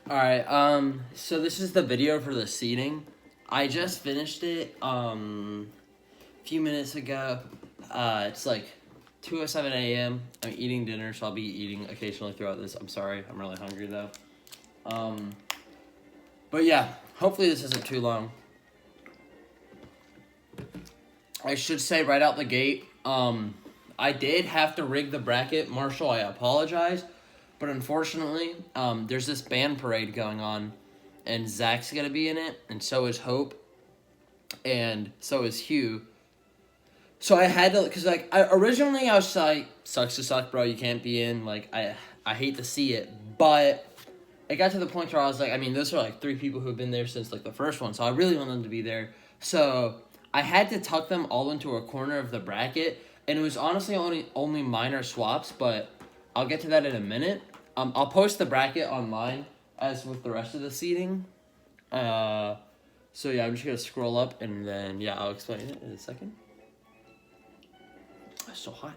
Alright, so this is the video for the seating. I just finished it, a few minutes ago. It's like 2:07 a.m. I'm eating dinner, so I'll be eating occasionally throughout this. I'm sorry, I'm really hungry though. But yeah, hopefully this isn't too long. I should say right out the gate, I did have to rig the bracket. Marshall, I apologize. But unfortunately, there's this band parade going on, and Zach's going to be in it, and so is Hope, and so is Hugh. So I had to, because, originally I was like, sucks to suck, bro, you can't be in. Like, I hate to see it. But it got to the point where I was like, I mean, those are, like, 3 people who have been there since, like, the first one, so I really want them to be there. So I had to tuck them all into a corner of the bracket, and it was honestly only minor swaps, but I'll get to that in a minute. I'll post the bracket online as with the rest of the seating. So yeah, I'm just gonna scroll up and then yeah, I'll explain it in a second. It's so hot.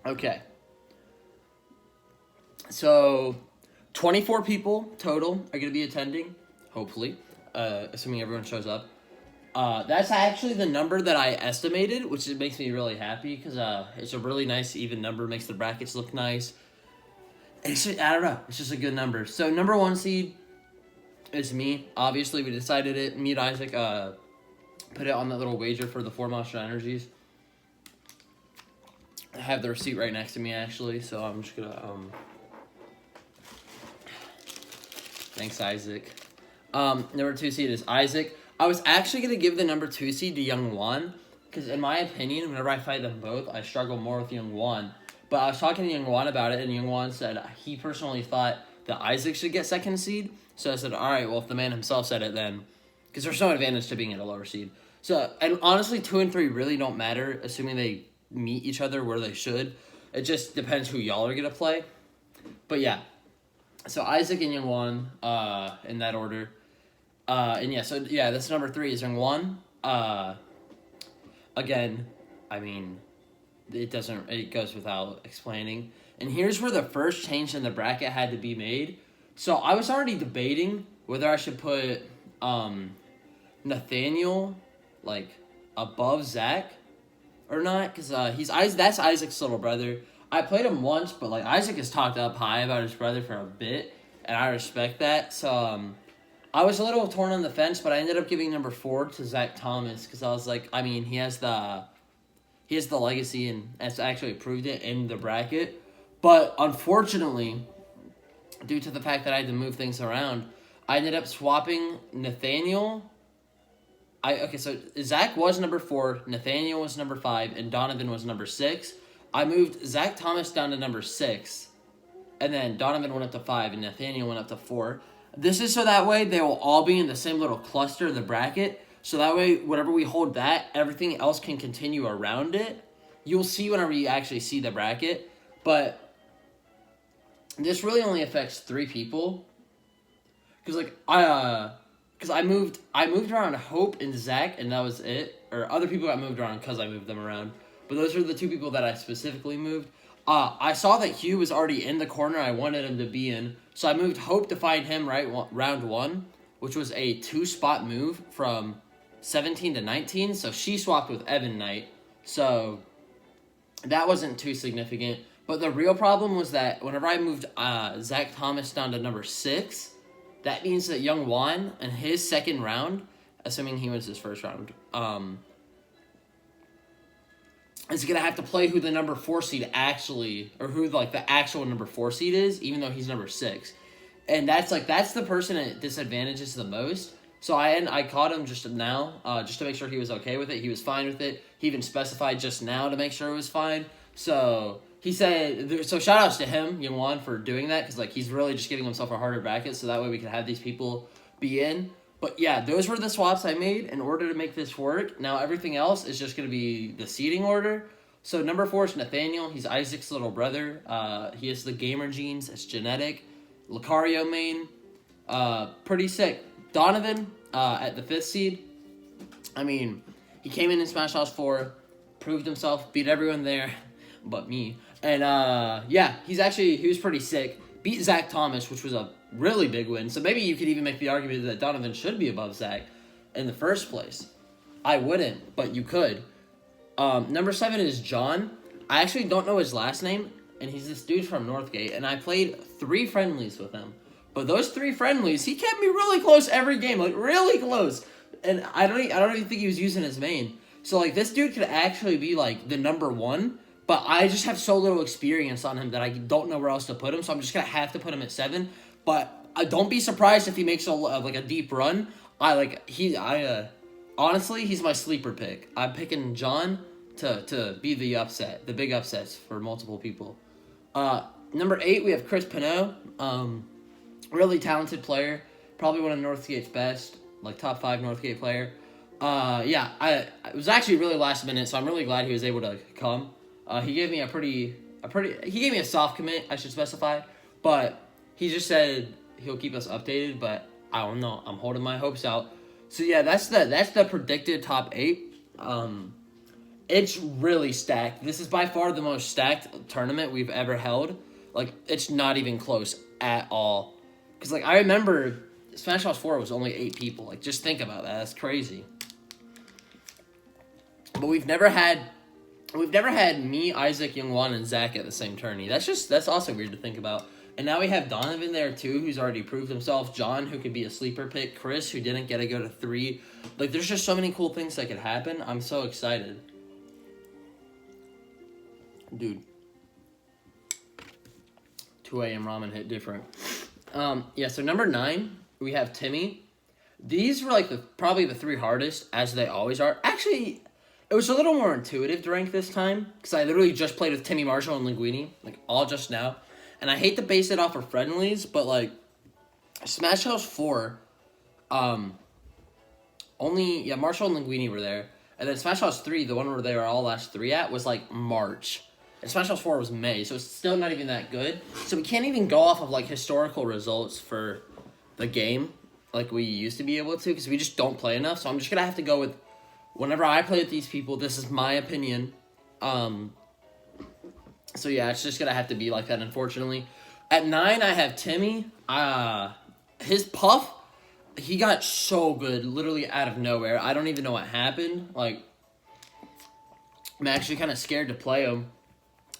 Okay. So 24 people total are gonna be attending, hopefully, assuming everyone shows up. That's actually the number that I estimated, which makes me really happy because it's a really nice even number, makes the brackets look nice. It's just, I don't know, it's just a good number. So number 1 seed is me. Obviously, we decided it. Me and Isaac put it on that little wager for the 4 Monster Energies. I have the receipt right next to me, actually, so I'm just gonna thanks, Isaac. Number 2 seed is Isaac. I was actually gonna give the number 2 seed to Young Wan, because in my opinion, whenever I fight them both, I struggle more with Young Wan. But I was talking to Young Wan about it, and Young Wan said he personally thought that Isaac should get 2nd seed. So I said, all right, well, if the man himself said it, then... Because there's no advantage to being at a lower seed. So, and honestly, 2 and 3 really don't matter, assuming they meet each other where they should. It just depends who y'all are going to play. But yeah. So Isaac and Young Wan, in that order. And yeah, so yeah, this number 3 is Young Wan. Again, I mean... It goes without explaining. And here's where the first change in the bracket had to be made. So I was already debating whether I should put Nathaniel like above Zach or not, because that's Isaac's little brother. I played him once, but like Isaac has talked up high about his brother for a bit, and I respect that. So I was a little torn on the fence, but I ended up giving number 4 to Zach Thomas because I was like, I mean, he has the legacy and has actually proved it in the bracket. But unfortunately, due to the fact that I had to move things around, I ended up swapping Nathaniel. So Zach was number 4, Nathaniel was number 5, and Donovan was number 6. I moved Zach Thomas down to number 6, and then Donovan went up to 5, and Nathaniel went up to 4. This is so that way they will all be in the same little cluster of the bracket. So that way, whenever we hold that, everything else can continue around it. You'll see whenever you actually see the bracket. But this really only affects 3 people. Because, I moved around Hope and Zach, and that was it. Or other people got moved around because I moved them around. But those are the 2 people that I specifically moved. I saw that Hugh was already in the corner I wanted him to be in. So I moved Hope to find him round 1, which was a 2-spot move from 17 to 19, so she swapped with Evan Knight, so that wasn't too significant. But the real problem was that whenever I moved Zach Thomas down to number 6, that means that Young Wan in his 2nd round, assuming he wins his 1st round, is going to have to play who the number 4 seed actually, or who like the actual number 4 seed is, even though he's number 6. And that's the person it disadvantages the most. So I caught him just now, just to make sure he was okay with it. He was fine with it. He even specified just now to make sure it was fine. So he said, so shout outs to him, Young Wan, for doing that, because like he's really just giving himself a harder bracket, so that way we can have these people be in. But yeah, those were the swaps I made in order to make this work. Now everything else is just going to be the seating order. So number 4 is Nathaniel. He's Isaac's little brother. He has the gamer genes. It's genetic. Lucario main. Pretty sick. Donovan, at the 5th seed. I mean, he came in Smash House 4, proved himself, beat everyone there, but me. And, yeah, he was pretty sick. beat Zach Thomas, which was a really big win. So maybe you could even make the argument that Donovan should be above Zach in the first place. I wouldn't, but you could. Number 7 is John. I actually don't know his last name, and he's this dude from Northgate, and I played 3 friendlies with him. But those 3 friendlies, he kept me really close every game, like really close. And I don't even think he was using his main. So like this dude could actually be like the number 1, but I just have so little experience on him that I don't know where else to put him. So I'm just gonna have to put him at 7. But don't be surprised if he makes a deep run. Honestly, he's my sleeper pick. I'm picking John to be the big upsets for multiple people. Number 8, we have Chris Pinot. Really talented player. Probably one of Northgate's best, like top 5 Northgate player. It was actually really last minute, so I'm really glad he was able to come. He gave me he gave me a soft commit, I should specify, but he just said he'll keep us updated, but I don't know. I'm holding my hopes out. So yeah, that's the predicted top 8. It's really stacked. This is by far the most stacked tournament we've ever held. Like, it's not even close at all. Because, like, I remember Smash House 4 was only 8 people. Like, just think about that. That's crazy. But we've never had me, Isaac, Youngwon, and Zach at the same tourney. That's also weird to think about. And now we have Donovan there, too, who's already proved himself. John, who could be a sleeper pick. Chris, who didn't get to go to 3. Like, there's just so many cool things that could happen. I'm so excited. Dude. 2 a.m. ramen hit different. So number 9, we have Timmy. These were, like, probably the 3 hardest, as they always are. Actually, it was a little more intuitive to rank this time, because I literally just played with Timmy, Marshall, and Linguini, like, all just now. And I hate to base it off of friendlies, but, like, Smash House 4, Marshall and Linguini were there. And then Smash House 3, the one where they were all last 3 at, was, like, March. And Smash House 4 was May, so it's still not even that good. So we can't even go off of, like, historical results for the game like we used to be able to, because we just don't play enough. So I'm just going to have to go with, whenever I play with these people, this is my opinion. So yeah, it's just going to have to be like that, unfortunately. At 9, I have Timmy. His Puff, he got so good, literally out of nowhere. I don't even know what happened. Like, I'm actually kind of scared to play him.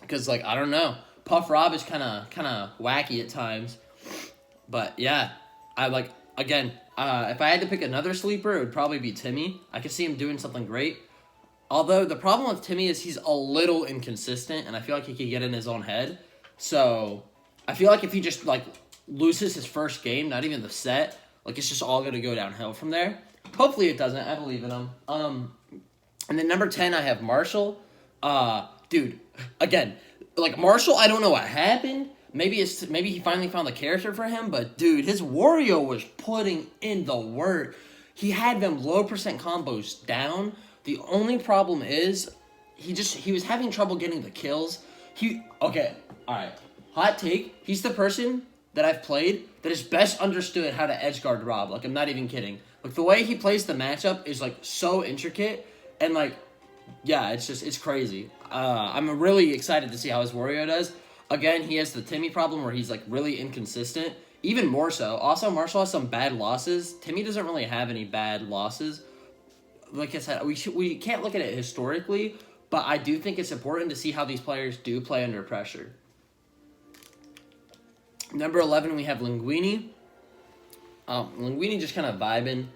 Because, like, I don't know. Puff Rob is kind of wacky at times. But, yeah. If I had to pick another sleeper, it would probably be Timmy. I could see him doing something great. Although, the problem with Timmy is he's a little inconsistent, and I feel like he could get in his own head. So, I feel like if he just, like, loses his first game, not even the set, like, it's just all going to go downhill from there. Hopefully it doesn't. I believe in him. And then number 10, I have Marshall. Dude, again, like, Marshall, I don't know what happened. Maybe he finally found the character for him, but, dude, his Wario was putting in the work. He had them low percent combos down. The only problem is he was having trouble getting the kills. Hot take, he's the person that I've played that has best understood how to edgeguard Rob. Like, I'm not even kidding. Like, the way he plays the matchup is, like, so intricate, and, like, yeah, it's crazy. I'm really excited to see how his Wario does. Again, he has the Timmy problem where he's, like, really inconsistent. Even more so. Also, Marshall has some bad losses. Timmy doesn't really have any bad losses. Like I said, we can't look at it historically, but I do think it's important to see how these players do play under pressure. Number 11, we have Linguini. Linguini just kind of vibing.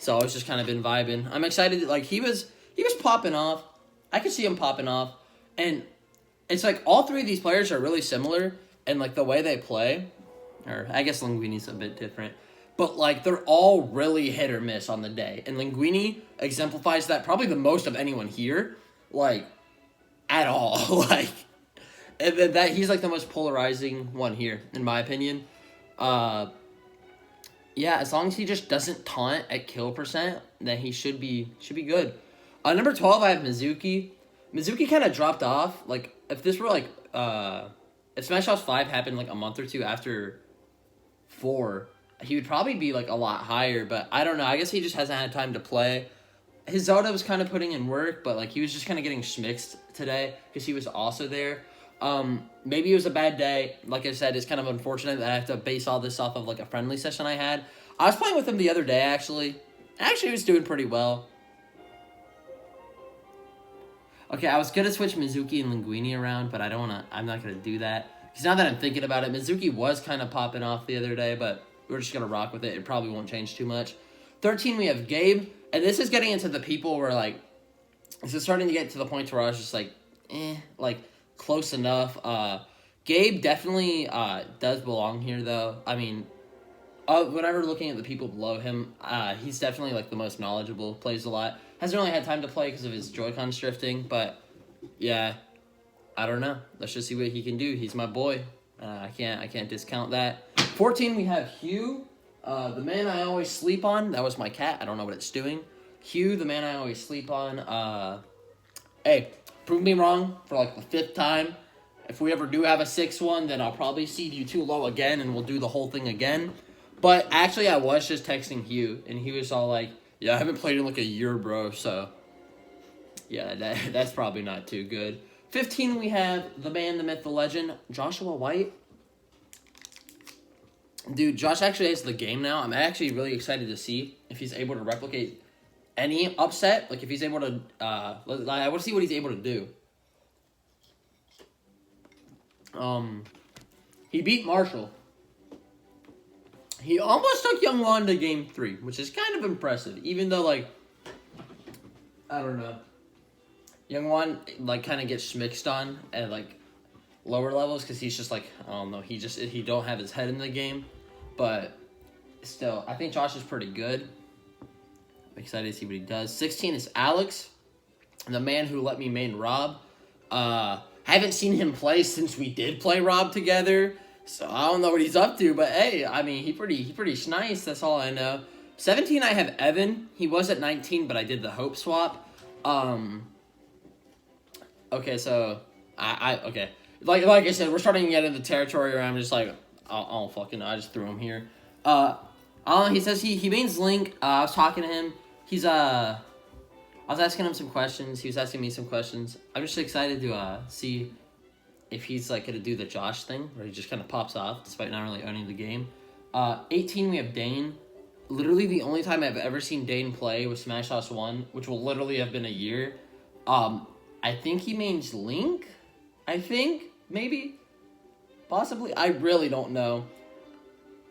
So it's just kind of been vibing. I'm excited. Like, he was popping off. I could see him popping off. And it's like all 3 of these players are really similar in, like, the way they play. Or I guess Linguini's a bit different. But, like, they're all really hit or miss on the day. And Linguini exemplifies that probably the most of anyone here. Like, at all. Like, and that he's, like, the most polarizing one here, in my opinion. Yeah, as long as he just doesn't taunt at kill percent, then he should be good. Number 12, I have Mizuki. Mizuki kind of dropped off. Like, if this were, like, if Smash House 5 happened, like, a month or 2 after 4, he would probably be, like, a lot higher, but I don't know. I guess he just hasn't had time to play. His Zelda was kind of putting in work, but, like, he was just kind of getting schmixed today because he was also there. Maybe it was a bad day. Like I said, it's kind of unfortunate that I have to base all this off of like a friendly session I had. I was playing with him the other day, actually. Actually, he was doing pretty well. Okay, I was gonna switch Mizuki and Linguini around, but I'm not gonna do that. Because now that I'm thinking about it, Mizuki was kind of popping off the other day, but we're just gonna rock with it. It probably won't change too much. 13, we have Gabe, and this is getting into the people where like, this is starting to get to the point where I was just like, like close enough. Gabe definitely does belong here, though. I mean, whenever looking at the people below him, he's definitely like the most knowledgeable. Plays a lot. Hasn't really had time to play because of his Joy-Con drifting, but yeah, I don't know. Let's just see what he can do. He's my boy. I can't discount that. 14, we have Hugh, the man I always sleep on. That was my cat. I don't know what it's doing. Hugh, the man I always sleep on. Hey, prove me wrong for like the 5th time. If we ever do have a 6-1, then I'll probably seed you too low again, and we'll do the whole thing again. But actually, I was just texting Hugh, and he was all like, yeah, I haven't played in like a year, bro, so yeah, that's probably not too good. 15, we have the man, the myth, the legend, Joshua White. Dude, Josh actually has the game now. I'm actually really excited to see if he's able to replicate any upset. Like, if he's able to, I want to see what he's able to do. He beat Marshall. He almost took Youngwon to game 3, which is kind of impressive. Even though, like, I don't know. Youngwon, like, kind of gets mixed on at, like, lower levels because he's just, like, I don't know. He don't have his head in the game. But still, I think Josh is pretty good. I'm excited to see what he does. 16 is Alex, the man who let me main Rob. Haven't seen him play since we did play Rob together. So I don't know what he's up to, but hey, I mean, he pretty nice. That's all I know. 17, I have Evan. He was at 19, but I did the hope swap. Okay, so okay, like I said, we're starting to get into territory where I'm just like, I don't fucking know. I just threw him here. He says he mains Link. I was talking to him. I was asking him some questions. He was asking me some questions. I'm just excited to see if he's like gonna do the Josh thing where he just kind of pops off despite not really owning the game. 18, we have Dane. Literally the only time I've ever seen Dane play was Smash House 1, which will literally have been a year. I think he mains Link. I think maybe, possibly. I really don't know.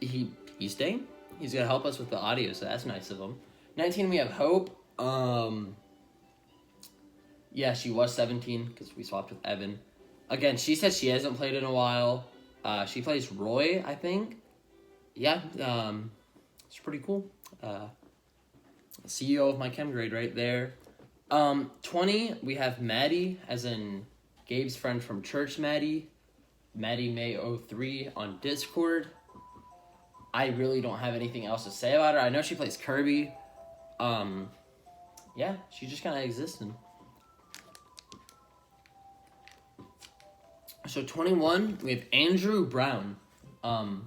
He's Dane. He's gonna help us with the audio, so that's nice of him. 19, we have Hope. Yeah, she was 17 because we swapped with Evan. Again, she said she hasn't played in a while. She plays Roy, I think. Yeah, it's pretty cool. CEO of my chem grade right there. 20, we have Maddie, as in Gabe's friend from church, Maddie. Maddie May 03 on Discord. I really don't have anything else to say about her. I know she plays Kirby. Yeah, she's just kind of existing. So 21, we have Andrew Brown. I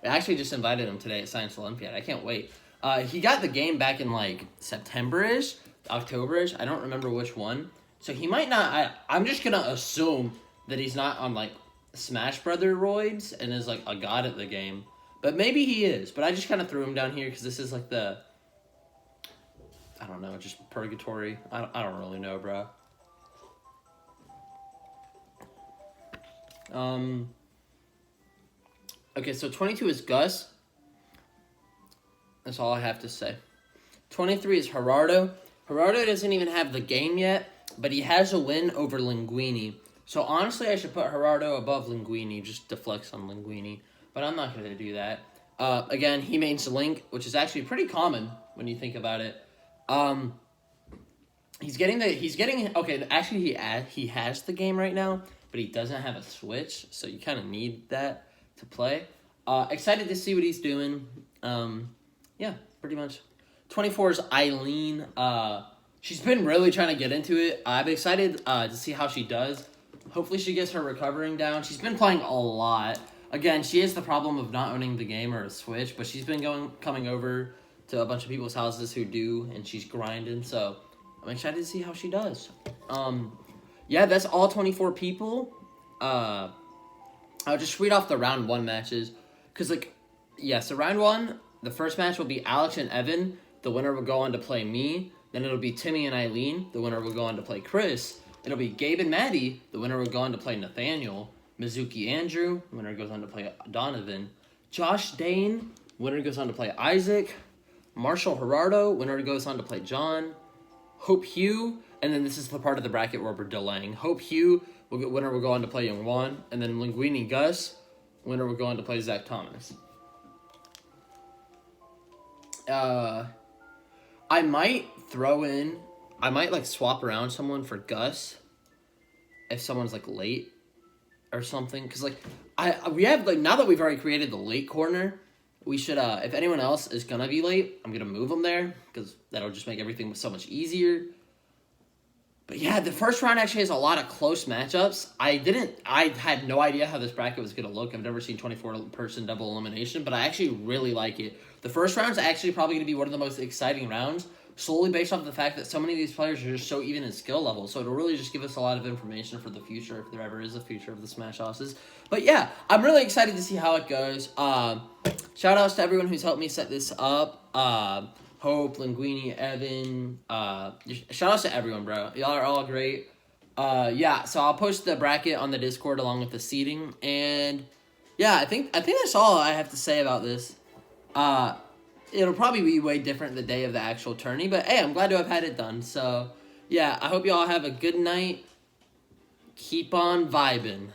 actually just invited him today at Science Olympiad. I can't wait. He got the game back in like September-ish, October-ish. I don't remember which one. So he might not. I'm just gonna assume that he's not on like Smash Brother roids and is like a god at the game. But maybe he is. But I just kind of threw him down here because this is like the, I don't know, just purgatory. I don't really know, bro. Okay, so 22 is Gus. That's all I have to say. 23 is Gerardo. Gerardo doesn't even have the game yet, but he has a win over Linguini. So honestly, I should put Gerardo above Linguini just to flex on Linguini, but I'm not going to do that. Again, he mains Link, which is actually pretty common when you think about it. Okay, actually he has the game right now, but he doesn't have a Switch, so you kind of need that to play. Excited to see what he's doing. Yeah, pretty much. 24 is Eileen. She's been really trying to get into it. I'm excited to see how she does. Hopefully she gets her recovering down. She's been playing a lot. Again, she has the problem of not owning the game or a Switch, but she's been coming over to a bunch of people's houses who do, and she's grinding, so I'm excited to see how she does. yeah, that's all 24 people. I'll just read off the round 1 matches. Because, like, yeah, so round 1, the first match will be Alex and Evan. The winner will go on to play me. Then it'll be Timmy and Eileen. The winner will go on to play Chris. It'll be Gabe and Maddie. The winner will go on to play Nathaniel. Mizuki Andrew. The winner goes on to play Donovan. Josh Dane. Winner goes on to play Isaac. Marshall Gerardo. Winner goes on to play John. Hope Hugh. And then this is the part of the bracket where we're delaying. Hope Hugh. Winner will go on to play Young Juan. And then Linguini Gus. Winner will go on to play Zach Thomas. I might like swap around someone for Gus if someone's like late or something. Because like we have like, now that we've already created the late corner, we should if anyone else is gonna be late, I'm gonna move them there because that'll just make everything so much easier. But yeah, the first round actually has a lot of close matchups. I had no idea how this bracket was going to look. I've never seen 24-person double elimination, but I actually really like it. The first round is actually probably going to be one of the most exciting rounds, solely based off the fact that so many of these players are just so even in skill level. So it'll really just give us a lot of information for the future, if there ever is a future of the Smash Houses. But yeah, I'm really excited to see how it goes. Shout outs to everyone who's helped me set this up. Hope, Linguini, Evan, shout outs to everyone, bro. Y'all are all great. Yeah, so I'll post the bracket on the Discord along with the seating, and yeah, I think that's all I have to say about this. It'll probably be way different the day of the actual tourney, but hey, I'm glad to have had it done. So yeah, I hope y'all have a good night. Keep on vibing.